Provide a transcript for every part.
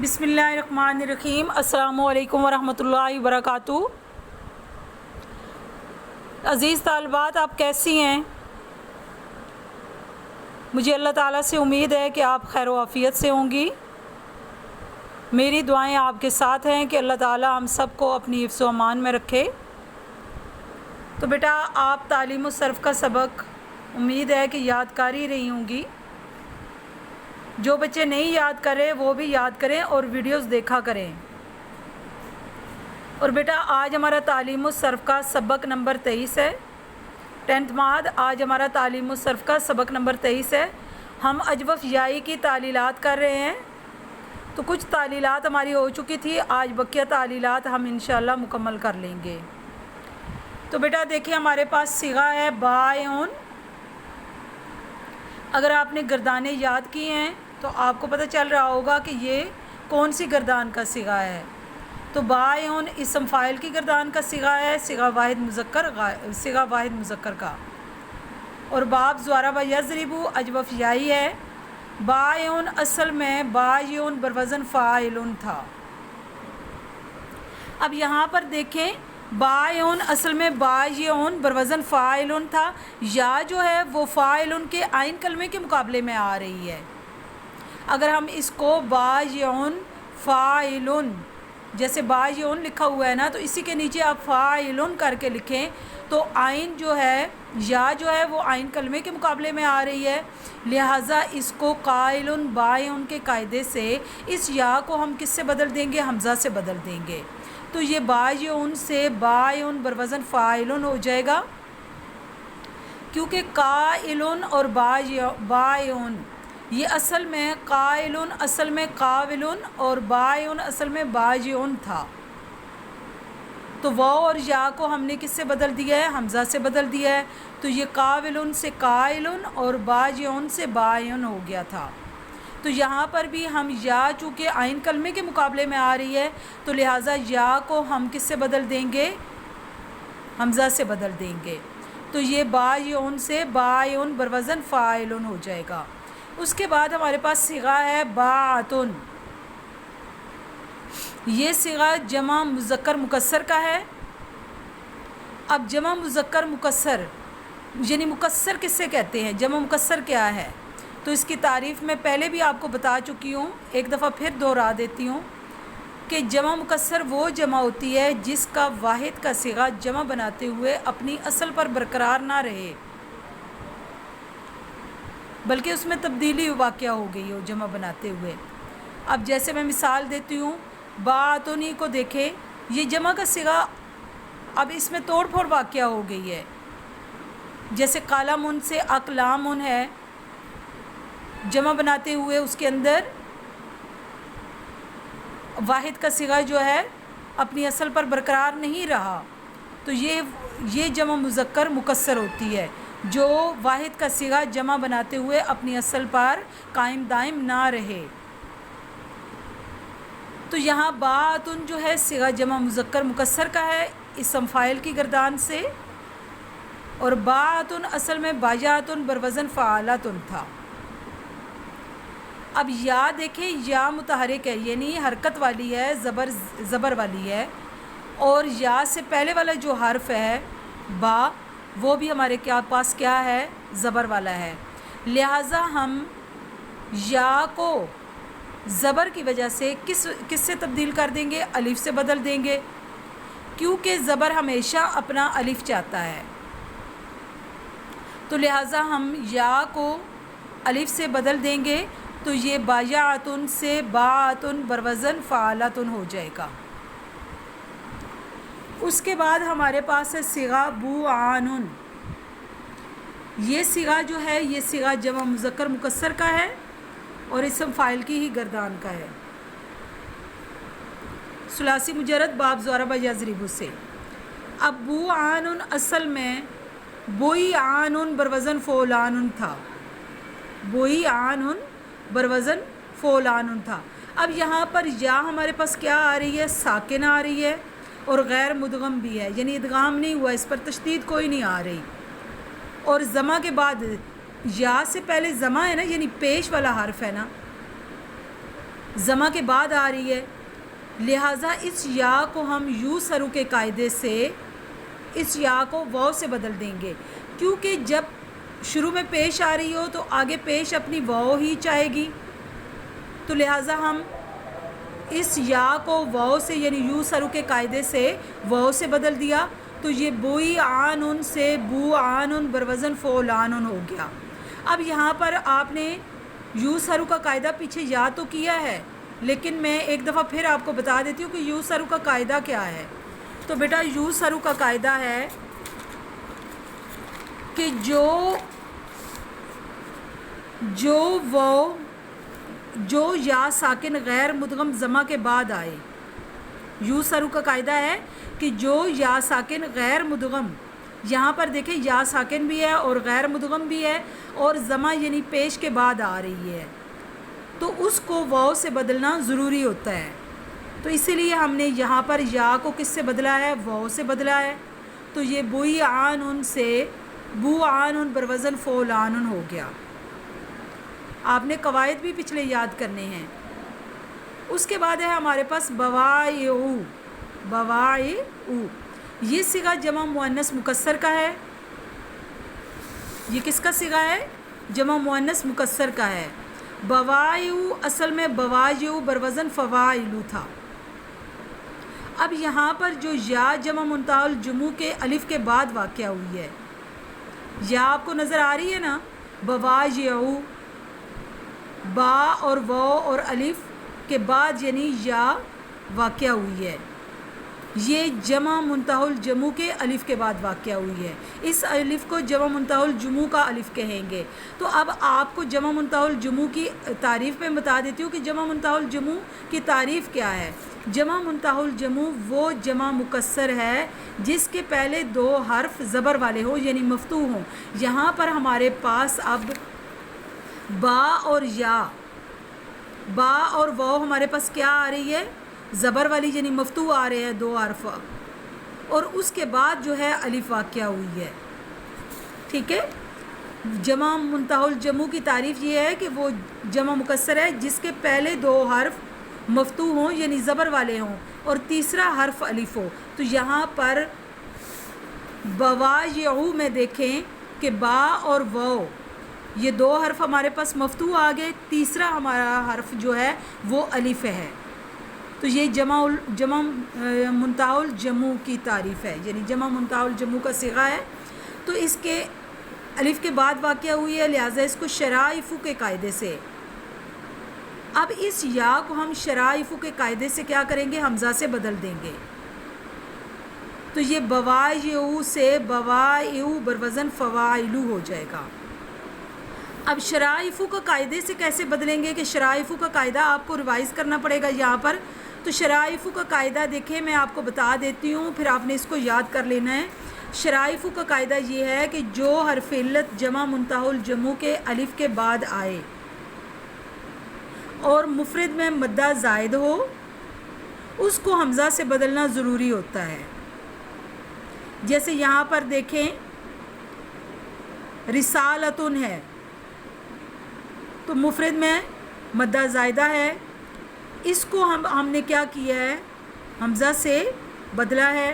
بسم اللہ الرحمن الرحیم۔ السلام علیکم ورحمۃ اللہ وبرکاتہ۔ عزیز طالبات، آپ کیسی ہیں؟ مجھے اللہ تعالیٰ سے امید ہے کہ آپ خیر و عافیت سے ہوں گی۔ میری دعائیں آپ کے ساتھ ہیں کہ اللہ تعالیٰ ہم سب کو اپنی حفظ و امان میں رکھے۔ تو بیٹا، آپ تعلیم و صرف کا سبق امید ہے کہ یاد کر ہی رہی ہوں گی۔ جو بچے نہیں یاد کرے وہ بھی یاد کریں اور ویڈیوز دیکھا کریں۔ اور بیٹا، آج ہمارا تعلیم و صرف کا سبق نمبر 23 ہے۔ 10th ماد آج ہمارا تعلیم و صرف کا سبق نمبر 23 ہے۔ ہم اجوف یائی کی تعلیلات کر رہے ہیں۔ تو کچھ تعلیلات ہماری ہو چکی تھی، آج بقیہ تعلیلات ہم انشاءاللہ مکمل کر لیں گے۔ تو بیٹا دیکھیں، ہمارے پاس صیغہ ہے بائعن۔ اگر آپ نے گردانیں یاد کی ہیں تو آپ کو پتہ چل رہا ہوگا کہ یہ کون سی گردان کا صیغہ ہے۔ تو بائعن اسم فاعل کی گردان کا صیغہ ہے، صیغہ واحد مذکر کا۔ اور باب ضرب یضرب اجوف یائی ہے۔ بائعن اصل میں بایعن بروزن فاعل تھا۔ اب یہاں پر دیکھیں، بائعن اصل میں بایعن بروزن فاعل تھا۔ یا جو ہے وہ فاعل کے عین کلمے کے مقابلے میں آ رہی ہے۔ اگر ہم اس کو بایعن فاعل، جیسے بایعن لکھا ہوا ہے نا، تو اسی کے نیچے آپ فاعل کر کے لکھیں تو عین جو ہے، یا جو ہے وہ عین کلمے کے مقابلے میں آ رہی ہے، لہٰذا اس کو قائل بائعن کے قاعدے سے اس یا کو ہم کس سے بدل دیں گے؟ حمزہ سے بدل دیں گے۔ تو یہ بایعن سے بائعن بروزن فاعل ہو جائے گا، کیونکہ قائل اور بائعن یہ اصل میں قائل اصل میں قاول اور بائعن اصل میں باجعن تھا۔ تو واو اور یا کو ہم نے کس سے بدل دیا ہے؟ حمزہ سے بدل دیا ہے۔ تو یہ قاول سے قائل اور باجعن سے بائعن ہو گیا تھا۔ تو یہاں پر بھی ہم یا چونکہ عین کلمے کے مقابلے میں آ رہی ہے، تو لہٰذا یا کو ہم کس سے بدل دیں گے؟ حمزہ سے بدل دیں گے۔ تو یہ بایعن سے بائعن بروزن فاعل ہو جائے گا۔ اس کے بعد ہمارے پاس صیغہ ہے باعتن۔ یہ صیغہ جمع مذکر مکسر کا ہے۔ اب جمع مذکر مکسر یعنی مکسر کس سے کہتے ہیں؟ جمع مکسر کیا ہے؟ تو اس کی تعریف میں پہلے بھی آپ کو بتا چکی ہوں، ایک دفعہ پھر دوہرا دیتی ہوں کہ جمع مکسر وہ جمع ہوتی ہے جس کا واحد کا صیغہ جمع بناتے ہوئے اپنی اصل پر برقرار نہ رہے، بلکہ اس میں تبدیلی واقع ہو گئی ہو جمع بناتے ہوئے۔ اب جیسے میں مثال دیتی ہوں، باعتنی کو دیکھیں، یہ جمع کا صیغہ اب اس میں توڑ پھوڑ واقع ہو گئی ہے۔ جیسے قلم سے اقلام ہے، جمع بناتے ہوئے اس کے اندر واحد کا صیغہ جو ہے اپنی اصل پر برقرار نہیں رہا، تو یہ جمع مذکر مکسر ہوتی ہے، جو واحد کا صیغہ جمع بناتے ہوئے اپنی اصل پر قائم دائم نہ رہے۔ تو یہاں باعتن جو ہے صیغہ جمع مذکر مکسر کا ہے اسم فاعل کی گردان سے، اور باعتن اصل میں باجاتن بروزن فعالاتن تھا۔ اب یا دیکھیں، یا متحرک ہے یعنی حرکت والی ہے، زبر والی ہے، اور یا سے پہلے والا جو حرف ہے با، وہ بھی ہمارے پاس کیا ہے؟ زبر والا ہے۔ لہٰذا ہم یا کو زبر کی وجہ سے کس سے تبدیل کر دیں گے؟ الف سے بدل دیں گے، کیونکہ زبر ہمیشہ اپنا الف چاہتا ہے۔ تو لہٰذا ہم یا کو الف سے بدل دیں گے، تو یہ باجاتن سے باعتن بروزن فعالاتن ہو جائے گا۔ اس کے بعد ہمارے پاس ہے صیغہ بوعان۔ یہ صیغہ جو ہے یہ صیغہ جمع مذکر مکسر کا ہے اور اسم فاعل کی ہی گردان کا ہے، ثلاثی مجرد باب ضرب یضرب سے۔ اب بوعان اصل میں بوئعان بروزن فعلان تھا، بوئعان بروزن فعلان تھا۔ اب یہاں پر یا ہمارے پاس کیا آ رہی ہے؟ ساکن آ رہی ہے، اور غیر مدغم بھی ہے، یعنی ادغام نہیں ہوا، اس پر تشدید کوئی نہیں آ رہی، اور زمہ کے بعد یا سے پہلے زمہ ہے نا، یعنی پیش والا حرف ہے نا، ضمہ کے بعد آ رہی ہے، لہٰذا اس یا کو ہم یو سرو کے قاعدے سے اس یا کو واو سے بدل دیں گے، کیونکہ جب شروع میں پیش آ رہی ہو تو آگے پیش اپنی واو ہی چاہے گی، تو لہٰذا ہم اس یا کو واو سے یعنی یو سرو کے قاعدے سے واو سے بدل دیا، تو یہ بوئی آنن سے بو آنن بروزن فول آنن ہو گیا۔ اب یہاں پر آپ نے یو سرو کا قاعدہ پیچھے یاد تو کیا ہے، لیکن میں ایک دفعہ پھر آپ کو بتا دیتی ہوں کہ یو سرو کا قاعدہ کیا ہے۔ تو بیٹا یو سرو کا قاعدہ ہے کہ جو یا ساکن غیر مدغم ضمہ کے بعد آئے، یو سرو کا قاعدہ ہے کہ جو یا ساکن غیر مدغم، یہاں پر دیکھیں یا ساکن بھی ہے اور غیر مدغم بھی ہے اور ضمہ یعنی پیش کے بعد آ رہی ہے، تو اس کو واو سے بدلنا ضروری ہوتا ہے۔ تو اسی لیے ہم نے یہاں پر یا کو کس سے بدلا ہے؟ واو سے بدلا ہے۔ تو یہ بوئی آنن سے بو آنن بروزن فول آنن ہو گیا۔ آپ نے قواعد بھی پچھلے یاد کرنے ہیں۔ اس کے بعد ہے ہمارے پاس بوائعو، بوائعو، یہ صیغہ جمع مؤنث مکسر کا ہے۔ یہ کس کا صیغہ ہے؟ جمع مؤنث مکسر کا ہے۔ بوائعو اصل میں بواجعو بروزن فواعلو تھا۔ اب یہاں پر جو یا جمع منتہی الجموع کے الف کے بعد واقع ہوئی ہے، یا آپ کو نظر آ رہی ہے نا، بواجعو، با اور واو اور الف کے بعد یعنی یا واقع ہوئی ہے، یہ جمع منتہی الجموع کے الف کے بعد واقع ہوئی ہے۔ اس الف کو جمع منتہی الجموع کا الف کہیں گے۔ تو اب آپ کو جمع منتہی الجموع کی تعریف میں بتا دیتی ہوں کہ جمع منتہی الجموع کی تعریف کیا ہے۔ جمع منتہی الجموع وہ جمع مکسر ہے جس کے پہلے دو حرف زبر والے ہوں یعنی مفتوح ہوں۔ یہاں پر ہمارے پاس اب با اور یا، با اور واو ہمارے پاس کیا آ رہی ہے؟ زبر والی یعنی مفتوح آ رہے ہیں دو حرف، اور اس کے بعد جو ہے الف واقع ہوئی ہے۔ ٹھیک ہے، جمع منتہی الجموع کی تعریف یہ ہے کہ وہ جمع مکسر ہے جس کے پہلے دو حرف مفتوح ہوں یعنی زبر والے ہوں اور تیسرا حرف الف ہو۔ تو یہاں پر بواجعو میں دیکھیں کہ با اور واو یہ دو حرف ہمارے پاس مفتوح آ گئے، تیسرا ہمارا حرف جو ہے وہ الف ہے۔ تو یہ جمع منتہی الجموع کی تعریف ہے، یعنی جمع منتہی الجموع کا صیغہ ہے، تو اس کے الف کے بعد واقع ہوئی ہے، لہٰذا اس کو شرائفو کے قاعدے سے، اب اس یا کو ہم شرائفو کے قاعدے سے کیا کریں گے؟ حمزہ سے بدل دیں گے۔ تو یہ بوائعو سے بوائعو بروزن فواعلو ہو جائے گا۔ اب شرائفو کا قاعدے سے کیسے بدلیں گے کہ شرائفو کا قاعدہ آپ کو ریوائز کرنا پڑے گا یہاں پر۔ تو شرائفو کا قاعدہ دیکھیں میں آپ کو بتا دیتی ہوں، پھر آپ نے اس کو یاد کر لینا ہے۔ شرائفو کا قاعدہ یہ ہے کہ جو حرف علت جمع منتہی الجموع کے الف کے بعد آئے اور مفرد میں مدہ زائد ہو، اس کو حمزہ سے بدلنا ضروری ہوتا ہے۔ جیسے یہاں پر دیکھیں رسالتن ہے، تو مفرد میں مدہ زائدہ ہے، اس کو ہم نے کیا کیا ہے؟ حمزہ سے بدلا ہے،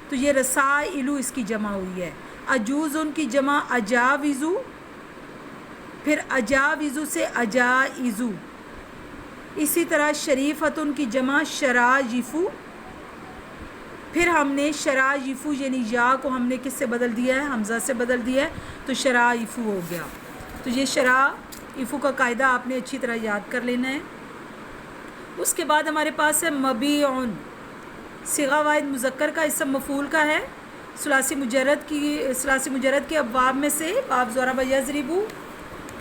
تو یہ رسائلو اس کی جمع ہوئی ہے۔ عجوزن کی جمع اجاوزو، پھر اجاوزو سے اجائزو، اسی طرح شریفتن کی جمع شراجفو، پھر ہم نے شراجفو یعنی یا کو ہم نے کس سے بدل دیا ہے؟ حمزہ سے بدل دیا ہے، تو شرائفو ہو گیا۔ تو یہ شرائفو کا قاعدہ آپ نے اچھی طرح یاد کر لینا ہے۔ اس کے بعد ہمارے پاس ہے مبیعن، صیغہ واحد مذکر کا اسم مفعول کا ہے، ثلاثی مجرد کے ابواب میں سے باب ضرب یضرب،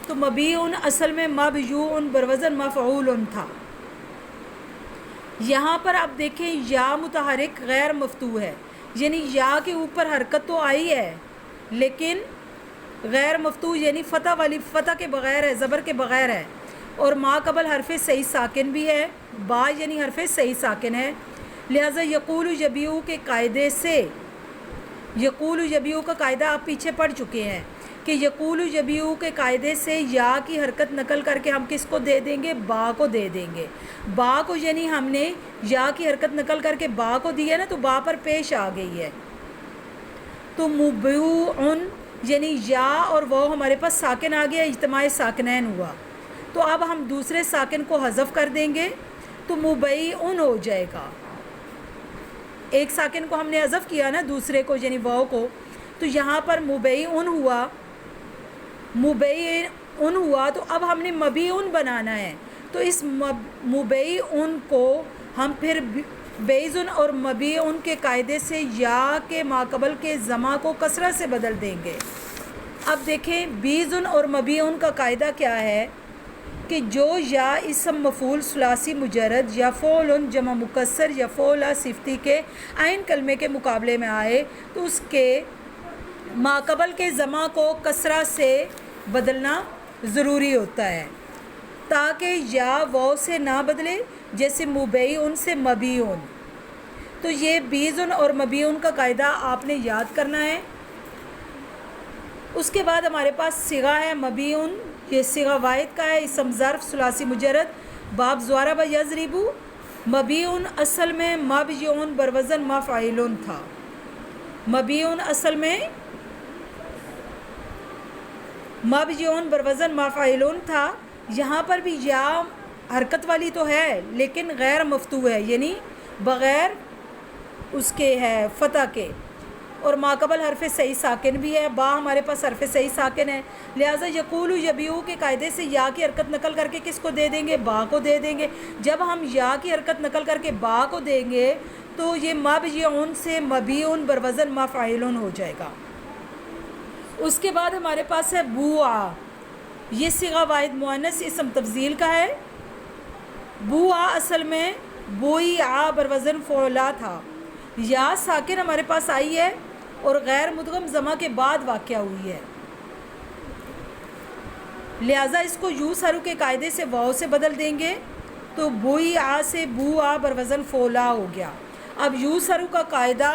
تو مبیعن اصل میں مبیوعن بروزن مفعول تھا۔ یہاں پر آپ دیکھیں یا متحرک غیر مفتوح ہے، یعنی یا کے اوپر حرکت تو آئی ہے لیکن غیر مفتوح یعنی فتح کے بغیر ہے، زبر کے بغیر ہے، اور ما قبل حرف صحیح ساکن بھی ہے، با یعنی حرف صحیح ساکن ہے، لہٰذا یقول یبیعو کے قاعدے سے، یقول یبیعو کا قاعدہ آپ پیچھے پڑھ چکے ہیں کہ کہ یقول یبیع کے قاعدے سے یا کی حرکت نقل کر کے ہم کس کو دے دیں گے؟ با کو دے دیں گے. با کو یعنی ہم نے یا کی حرکت نقل کر کے با کو دی ہے نا، تو با پر پیش آ گئی ہے. تو مبیع یعنی یا اور وہ ہمارے پاس ساکن آ گیا، اجتماع ساکنین ہوا. تو اب ہم دوسرے ساکن کو حذف کر دیں گے تو مبیع ہو جائے گا. ایک ساکن کو ہم نے حذف کیا نا، دوسرے کو یعنی واو کو، تو یہاں پر مبیع ہوا. تو اب ہم نے مبیع بنانا ہے. تو اس مبیع کو ہم پھر بیض اور مبیع کے قاعدے سے یا کے ماقبل کے ضمہ کو کسرہ سے بدل دیں گے. اب دیکھیں بیض اور مبیع کا قاعدہ کیا ہے کہ جو یا اسم مفعول ثلاثی مجرد یا فعل جمع مکسر یا فعل صفتی کے عین کلمے کے مقابلے میں آئے تو اس کے ماقبل کے ضمہ کو کسرہ سے بدلنا ضروری ہوتا ہے تاکہ یا واو سے نہ بدلے، جیسے مبیع سے مبیع. تو یہ بیض اور مبیع کا قاعدہ آپ نے یاد کرنا ہے. اس کے بعد ہمارے پاس صیغہ ہے مبیع، یہ صیغہ واحد کا ہے، اسم ظرف ثلاثی مجرد. باب ضرب یضرب. مبیع اصل میں مبیع بروزن مفعول تھا. مبیع اصل میں مبیع بروزن مفعول تھا. یہاں پر بھی یا حرکت والی تو ہے لیکن غیر مفتوح ہے، یعنی بغیر اس کے ہے فتح کے، اور ماقبل حرف صحیح ساکن بھی ہے. با ہمارے پاس حرف صحیح ساکن ہے، لہٰذا یقول یبیع کے قاعدے سے یا کی حرکت نقل کر کے کس کو دے دیں گے؟ با کو دے دیں گے. جب ہم یا کی حرکت نقل کر کے با کو دیں گے تو یہ مبیع سے مبیع بروزن مفعول ہو جائے گا. اس کے بعد ہمارے پاس ہے بوعا. یہ صیغہ واحد مؤنث اسم تفضیل کا ہے. بوعا اصل میں بوئع بروزن فعلا تھا. یا ساکن ہمارے پاس آئی ہے اور غیر مدغم ضمہ کے بعد واقع ہوئی ہے، لہٰذا اس کو یو سرو کے قاعدے سے واو سے بدل دیں گے تو بوئع سے بوعا بروزن فعلا ہو گیا. اب یو سرو کا قاعدہ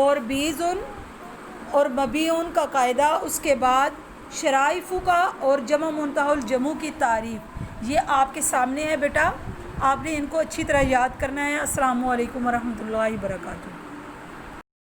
اور بیض اور مبیع کا قاعدہ، اس کے بعد شرائف کا اور جمع منتہی الجموع کی تعریف، یہ آپ کے سامنے ہے بیٹا. آپ نے ان کو اچھی طرح یاد کرنا ہے. السلام علیکم ورحمۃ اللہ وبرکاتہ.